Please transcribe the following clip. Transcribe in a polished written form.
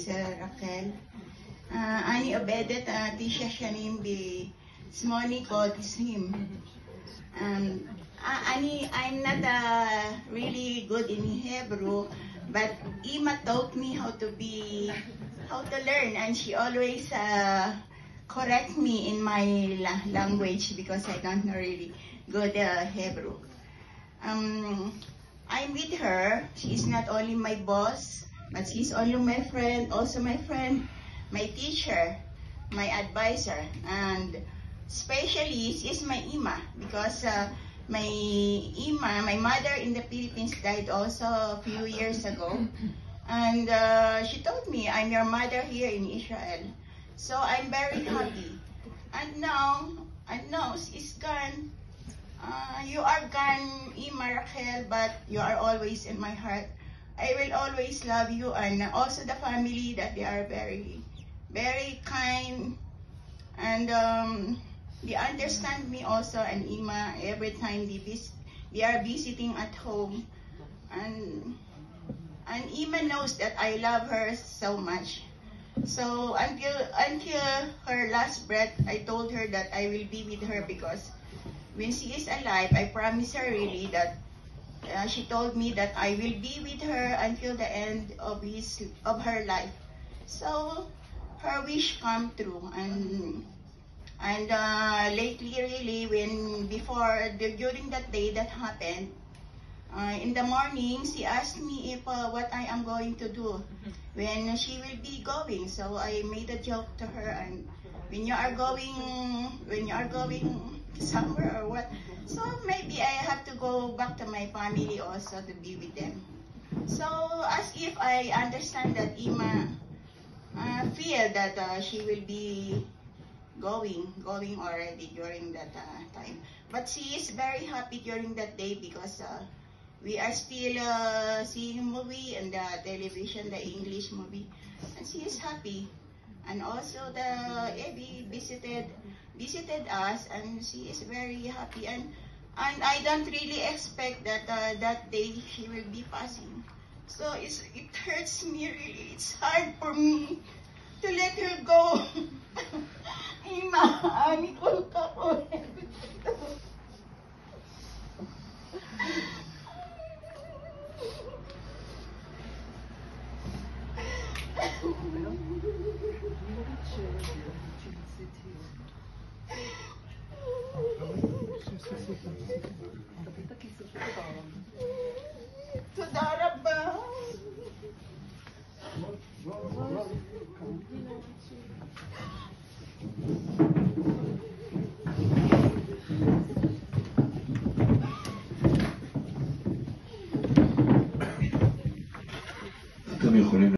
רחל. אני עובדת, תשע שנים בשמונה קודשים. I'm not really good in Hebrew, but Ima taught me how to learn, and she always correct me in my language because I don't know really good Hebrew. I'm with her. She's not only my boss, but she's also my friend, my teacher, my advisor, and especially she's my Ima because my mother in the Philippines died also a few years ago, and she told me, I'm your mother here in Israel. So I'm very happy. And now she's gone. You are gone, Ima Rachel, but you are always in my heart. I will always love you, and also the family that they are very, very kind, and they understand me also, and Ima every time they are visiting at home, and Ima knows that I love her so much. So until her last breath, I told her that I will be with her because when she is alive, I promised her really that she told me that I will be with her until the end of her life. So her wish come true, and lately really during that day that happened, in the morning she asked me if what I am going to do when she will be going. So I made a joke to her, and when you are going somewhere or what, so maybe I have to go back to my family also to be with them. So as if I understand that Ima feel that she will be going already during that time, but she is very happy during that day because we are still seeing movie and the television, the English movie, and she is happy. And also the Abby visited us, and she is very happy. And I don't really expect that that day she will be passing. So it hurts me really. It's hard for me to let her go. Ima, ami ko ako. תודה רבה. אתם יכולים